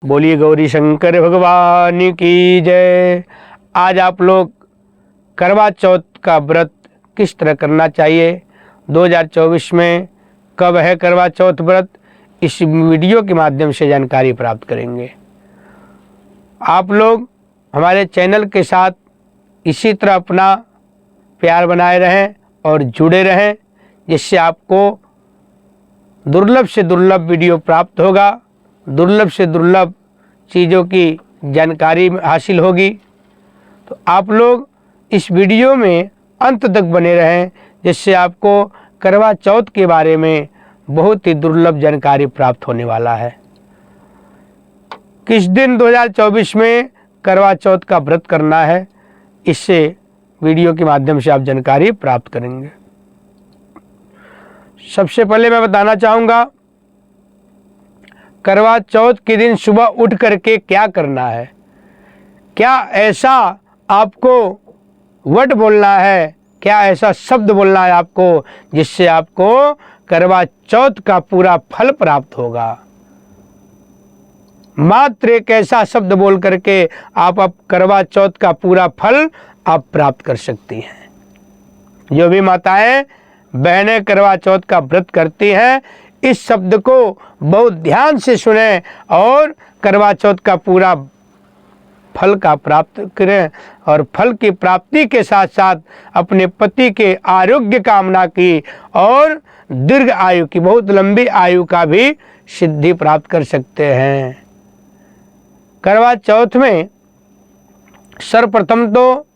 बोलिए गौरी शंकर भगवान की जय। आज आप लोग करवा चौथ का व्रत किस तरह करना चाहिए, 2024 में कब है करवा चौथ व्रत, इस वीडियो के माध्यम से जानकारी प्राप्त करेंगे। आप लोग हमारे चैनल के साथ इसी तरह अपना प्यार बनाए रहें और जुड़े रहें, जिससे आपको दुर्लभ से दुर्लभ वीडियो प्राप्त होगा, दुर्लभ से दुर्लभ चीज़ों की जानकारी हासिल होगी। तो आप लोग इस वीडियो में अंत तक बने रहें, जिससे आपको करवा चौथ के बारे में बहुत ही दुर्लभ जानकारी प्राप्त होने वाला है। किस दिन 2024 में करवा चौथ का व्रत करना है, इससे वीडियो के माध्यम से आप जानकारी प्राप्त करेंगे। सबसे पहले मैं बताना चाहूँगा, करवा चौथ के दिन सुबह उठ करके क्या करना है। क्या ऐसा आपको वर्ड बोलना है, क्या ऐसा शब्द बोलना है आपको, जिससे आपको करवा चौथ का पूरा फल प्राप्त होगा। मात्र एक ऐसा शब्द बोल करके आप करवा चौथ का पूरा फल आप प्राप्त कर सकती हैं। जो भी माताएं बहनें करवा चौथ का व्रत करती हैं, इस शब्द को बहुत ध्यान से सुने और करवा चौथ का पूरा फल का प्राप्त करें, और फल की प्राप्ति के साथ साथ अपने पति के आरोग्य कामना की और दीर्घ आयु की, बहुत लंबी आयु का भी सिद्धि प्राप्त कर सकते हैं। करवा चौथ में सर्वप्रथम तो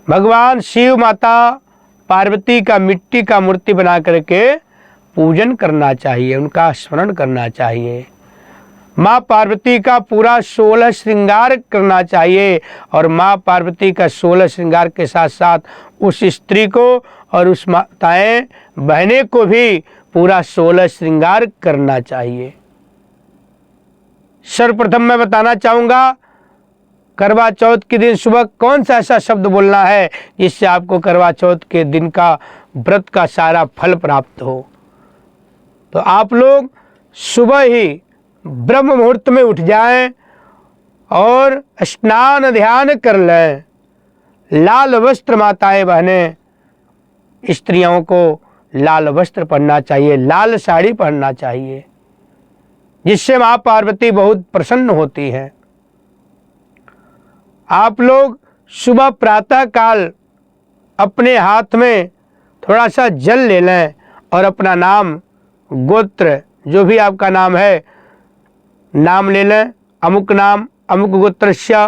भगवान शिव माता पार्वती का मिट्टी का मूर्ति बना करके पूजन करना चाहिए, उनका स्मरण करना चाहिए। माँ पार्वती का पूरा 16 श्रृंगार करना चाहिए, और माँ पार्वती का 16 श्रृंगार के साथ साथ उस स्त्री को और उस माताएं बहनें को भी पूरा 16 श्रृंगार करना चाहिए। सर्वप्रथम मैं बताना चाहूँगा, करवा चौथ के दिन सुबह कौन सा ऐसा शब्द बोलना है जिससे आपको करवा चौथ के दिन का व्रत का सारा फल प्राप्त हो। तो आप लोग सुबह ही ब्रह्म मुहूर्त में उठ जाएं और स्नान ध्यान कर लें। लाल वस्त्र माताएं बहनें स्त्रियों को लाल वस्त्र पहनना चाहिए, लाल साड़ी पहनना चाहिए, जिससे माँ पार्वती बहुत प्रसन्न होती है। आप लोग सुबह प्रातः काल अपने हाथ में थोड़ा सा जल ले लें और अपना नाम गोत्र, जो भी आपका नाम है, नाम ले लें। अमुक नाम अमुक गोत्रस्य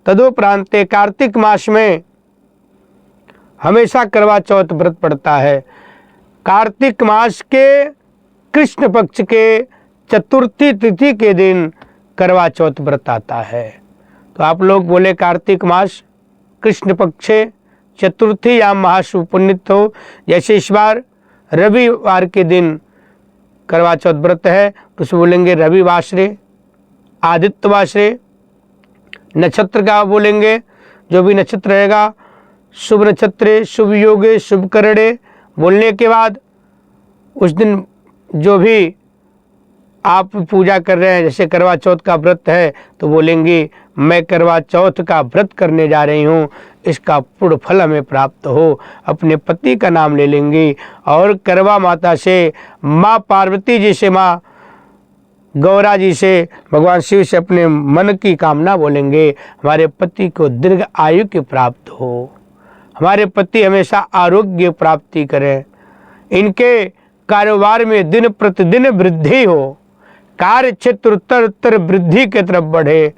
तदोपरांते। कार्तिक मास में हमेशा करवा चौथ व्रत पड़ता है। कार्तिक मास के कृष्ण पक्ष के चतुर्थी तिथि के दिन करवा चौथ व्रत आता है। तो आप लोग बोले कार्तिक मास कृष्ण पक्ष चतुर्थी या महाशुभ पुण्यत हो। जैसे इस बार रविवार के दिन करवा चौथ व्रत है, तो उसमें बोलेंगे रविवासरे, आदित्यवासरे। नक्षत्र का बोलेंगे, जो भी नक्षत्र रहेगा, शुभ नक्षत्रे शुभ योगे शुभ करणे। बोलने के बाद उस दिन जो भी आप पूजा कर रहे हैं, जैसे करवा चौथ का व्रत है, तो बोलेंगे मैं करवा चौथ का व्रत करने जा रही हूँ, इसका पूर्ण फल हमें प्राप्त हो। अपने पति का नाम ले लेंगी और करवा माता से, माँ पार्वती जी से, माँ गौरा जी से, भगवान शिव से अपने मन की कामना बोलेंगे। हमारे पति को दीर्घ आयु की प्राप्त हो, हमारे पति हमेशा आरोग्य प्राप्ति करें, इनके कारोबार में दिन प्रतिदिन वृद्धि हो, कार्य क्षेत्र उत्तर उत्तर वृद्धि की तरफ बढ़े,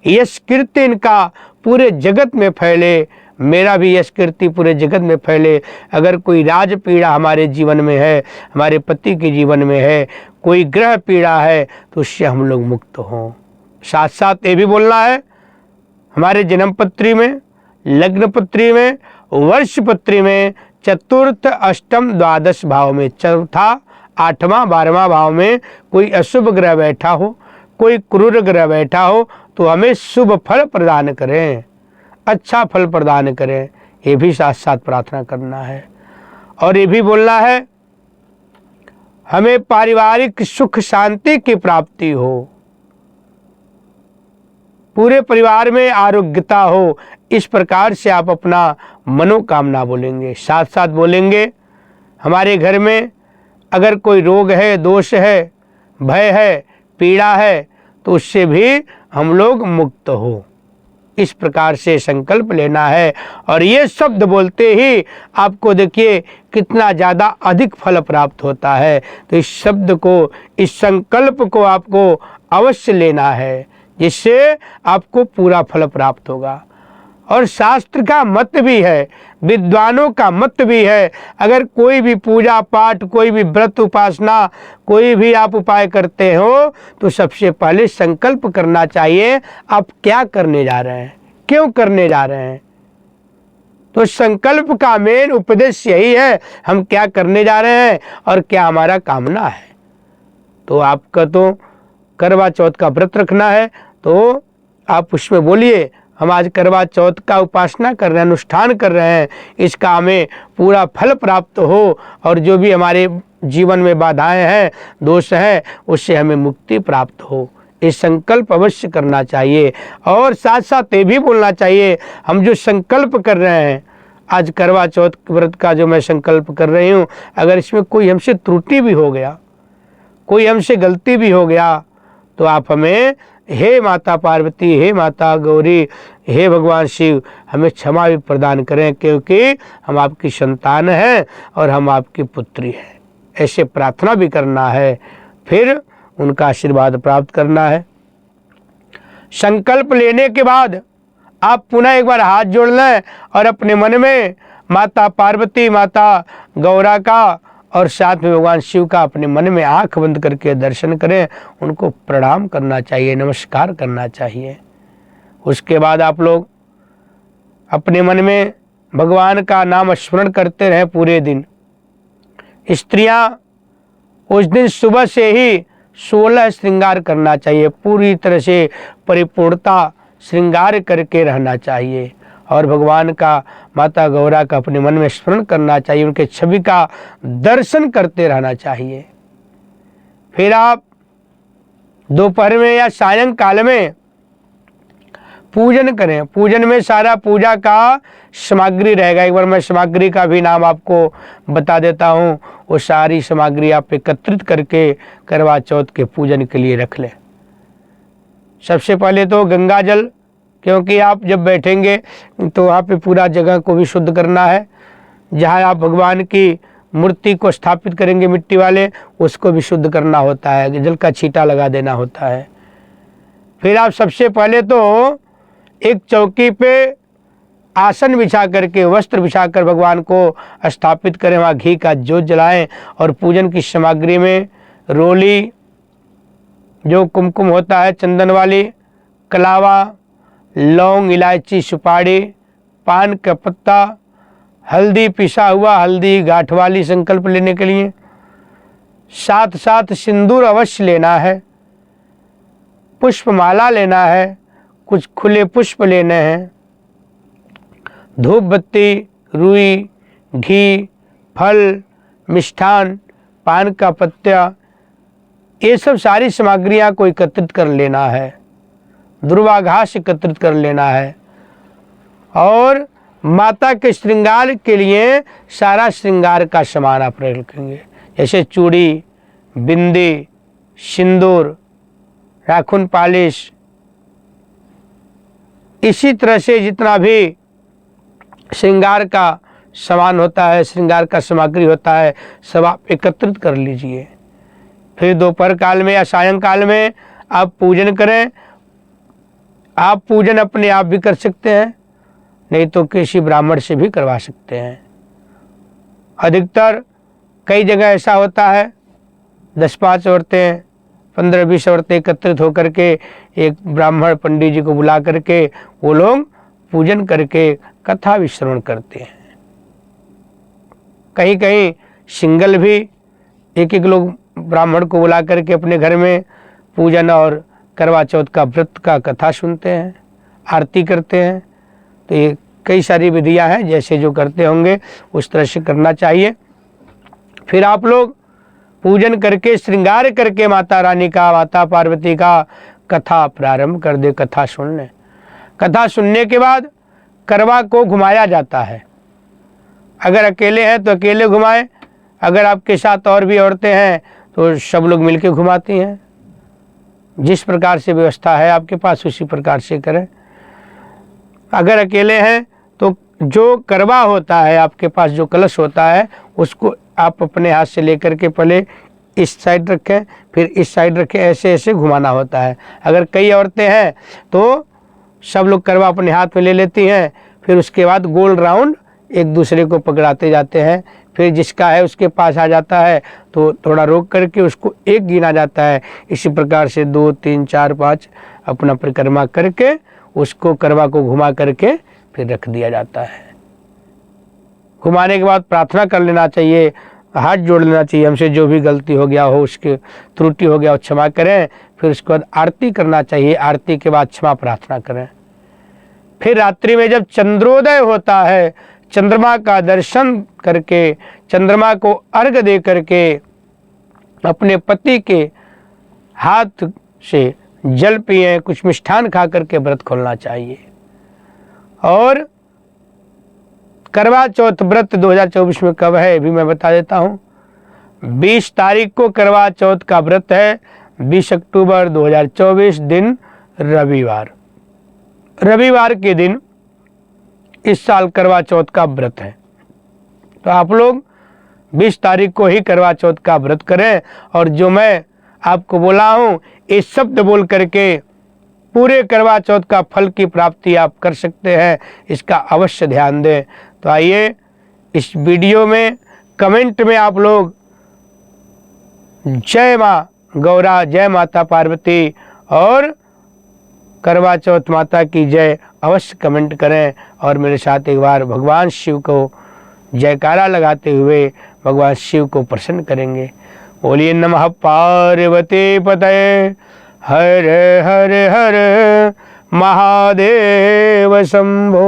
यश कीर्ति इनका पूरे जगत में फैले, मेरा भी यश कीर्ति पूरे जगत में फैले। अगर कोई राज पीड़ा हमारे जीवन में है, हमारे पति के जीवन में है, कोई ग्रह पीड़ा है, तो उससे हम लोग मुक्त हों। साथ साथ ये भी बोलना है, हमारे जन्म पत्री में, लग्न पत्री में, वर्ष पत्री में चतुर्थ अष्टम द्वादश भाव में, चौथा आठवां 12वां भाव में कोई अशुभ ग्रह बैठा हो, कोई क्रूर ग्रह बैठा हो, तो हमें शुभ फल प्रदान करें, अच्छा फल प्रदान करें, ये भी साथ साथ प्रार्थना करना है। और ये भी बोलना है, हमें पारिवारिक सुख शांति की प्राप्ति हो, पूरे परिवार में आरोग्यता हो। इस प्रकार से आप अपना मनोकामना बोलेंगे। साथ साथ बोलेंगे हमारे घर में अगर कोई रोग है, दोष है, भय है, पीड़ा है, तो उससे भी हम लोग मुक्त हो। इस प्रकार से संकल्प लेना है और ये शब्द बोलते ही आपको देखिए कितना ज़्यादा अधिक फल प्राप्त होता है। तो इस शब्द को, इस संकल्प को आपको अवश्य लेना है, जिससे आपको पूरा फल प्राप्त होगा। और शास्त्र का मत भी है, विद्वानों का मत भी है, अगर कोई भी पूजा पाठ, कोई भी व्रत उपासना, कोई भी आप उपाय करते हो तो सबसे पहले संकल्प करना चाहिए आप क्या करने जा रहे हैं, क्यों करने जा रहे हैं। तो संकल्प का मेन उपदेश यही है, हम क्या करने जा रहे हैं और क्या हमारा कामना है। तो आपका तो करवा चौथ का व्रत रखना है, तो आप उसमें बोलिए हम आज करवा चौथ का उपासना कर रहे हैं, अनुष्ठान कर रहे हैं, इसका हमें पूरा फल प्राप्त हो और जो भी हमारे जीवन में बाधाएं हैं, दोष हैं, उससे हमें मुक्ति प्राप्त हो। ये संकल्प अवश्य करना चाहिए। और साथ साथ ये भी बोलना चाहिए हम जो संकल्प कर रहे हैं, आज करवा चौथ व्रत का जो मैं संकल्प कर रही हूँ, अगर इसमें कोई हमसे त्रुटि भी हो गया, कोई हमसे गलती भी हो गया, तो आप हमें हे माता पार्वती, हे माता गौरी, हे भगवान शिव, हमें क्षमा भी प्रदान करें, क्योंकि हम आपकी संतान हैं और हम आपकी पुत्री हैं। ऐसे प्रार्थना भी करना है, फिर उनका आशीर्वाद प्राप्त करना है। संकल्प लेने के बाद आप पुनः एक बार हाथ जोड़ लें और अपने मन में माता पार्वती, माता गौरा का और साथ में भगवान शिव का अपने मन में आंख बंद करके दर्शन करें, उनको प्रणाम करना चाहिए, नमस्कार करना चाहिए। उसके बाद आप लोग अपने मन में भगवान का नाम स्मरण करते रहें पूरे दिन। स्त्रियां उस दिन सुबह से ही 16 श्रृंगार करना चाहिए, पूरी तरह से परिपूर्णता श्रृंगार करके रहना चाहिए और भगवान का, माता गौरा का अपने मन में स्मरण करना चाहिए, उनके छवि का दर्शन करते रहना चाहिए। फिर आप दोपहर में या सायंकाल में पूजन करें। पूजन में सारा पूजा का सामग्री रहेगा। एक बार मैं सामग्री का भी नाम आपको बता देता हूँ। वो सारी सामग्री आप एकत्रित करके करवा चौथ के पूजन के लिए रख लें। सबसे पहले तो गंगा जल, क्योंकि आप जब बैठेंगे तो वहाँ पे पूरा जगह को भी शुद्ध करना है। जहाँ आप भगवान की मूर्ति को स्थापित करेंगे मिट्टी वाले, उसको भी शुद्ध करना होता है, जल का छींटा लगा देना होता है। फिर आप सबसे पहले तो एक चौकी पे आसन बिछा करके, वस्त्र बिछाकर भगवान को स्थापित करें, वहाँ घी का जोत जलाएं और पूजन की सामग्री में रोली, जो कुमकुम होता है चंदन वाली, कलावा, लौंग, इलायची, सुपारी, पान का पत्ता, हल्दी, पिसा हुआ हल्दी गांठ वाली संकल्प लेने के लिए, साथ साथ सिंदूर अवश्य लेना है, पुष्पमाला लेना है, कुछ खुले पुष्प लेने हैं, धूप बत्ती, रुई, घी, फल, मिष्ठान, पान का पत्ता, ये सब सारी सामग्रियां को एकत्रित कर लेना है। दुर्वा घास एकत्रित कर लेना है और माता के श्रृंगार के लिए सारा श्रृंगार का सामान आप रखेंगे, जैसे चूड़ी, बिंदी, सिंदूर, नाखून पालिश, इसी तरह से जितना भी श्रृंगार का सामान होता है, श्रृंगार का सामग्री होता है, सब आप एकत्रित कर लीजिए। फिर दोपहर काल में या सायंकाल में आप पूजन करें। आप पूजन अपने आप भी कर सकते हैं, नहीं तो किसी ब्राह्मण से भी करवा सकते हैं। अधिकतर कई जगह ऐसा होता है 10-5 औरतें, 15-20 औरतें एकत्रित होकर के एक ब्राह्मण पंडित जी को बुला करके वो लोग पूजन करके कथा भी श्रवण करते हैं। कहीं कहीं सिंगल भी एक लोग ब्राह्मण को बुला करके अपने घर में पूजन और करवा चौथ का व्रत का कथा सुनते हैं, आरती करते हैं। तो ये कई सारी विधियां हैं, जैसे जो करते होंगे उस तरह से करना चाहिए। फिर आप लोग पूजन करके श्रृंगार करके माता रानी का, माता पार्वती का कथा प्रारंभ कर दे। कथा सुन लें। कथा सुनने के बाद करवा को घुमाया जाता है। अगर अकेले हैं तो अकेले घुमाएं, अगर आपके साथ और भी औरतें हैं तो सब लोग मिलकर घुमाती हैं। जिस प्रकार से व्यवस्था है आपके पास उसी प्रकार से करें। अगर अकेले हैं तो जो करवा होता है आपके पास, जो कलश होता है, उसको आप अपने हाथ से लेकर के पहले इस साइड रखें, फिर इस साइड रखें, ऐसे ऐसे घुमाना होता है। अगर कई औरतें हैं तो सब लोग करवा अपने हाथ में ले लेती हैं, फिर उसके बाद गोल राउंड एक दूसरे को पकड़ाते जाते हैं। फिर जिसका है उसके पास आ जाता है तो थोड़ा रोक करके उसको एक गिना जाता है। इसी प्रकार से 2 3 4 5 अपना परिक्रमा करके उसको करवा को घुमा करके फिर रख दिया जाता है। घुमाने के बाद प्रार्थना कर लेना चाहिए, हाथ जोड़ लेना चाहिए, हमसे जो भी गलती हो गया हो, उसके त्रुटि हो गया हो क्षमा करें। फिर उसके बाद आरती करना चाहिए, आरती के बाद क्षमा प्रार्थना करें। फिर रात्रि में जब चंद्रोदय होता है, चंद्रमा का दर्शन करके, चंद्रमा को अर्घ दे करके अपने पति के हाथ से जल पिए, कुछ मिष्ठान खा करके व्रत खोलना चाहिए। और करवा चौथ व्रत 2024 में कब है भी मैं बता देता हूँ। 20 तारीख को करवा चौथ का व्रत है, 20 अक्टूबर 2024 दिन रविवार। रविवार के दिन इस साल करवा चौथ का व्रत है। तो आप लोग 20 तारीख को ही करवा चौथ का व्रत करें। और जो मैं आपको बोला हूँ इस शब्द बोल करके पूरे करवा चौथ का फल की प्राप्ति आप कर सकते हैं, इसका अवश्य ध्यान दें। तो आइए इस वीडियो में कमेंट में आप लोग जय माँ गौरा, जय माता पार्वती और करवा चौथ माता की जय अवश्य कमेंट करें। और मेरे साथ एक बार भगवान शिव को जयकारा लगाते हुए भगवान शिव को प्रसन्न करेंगे। बोलिए नमः पार्वती पतये, हर हर हर महादेव शंभो।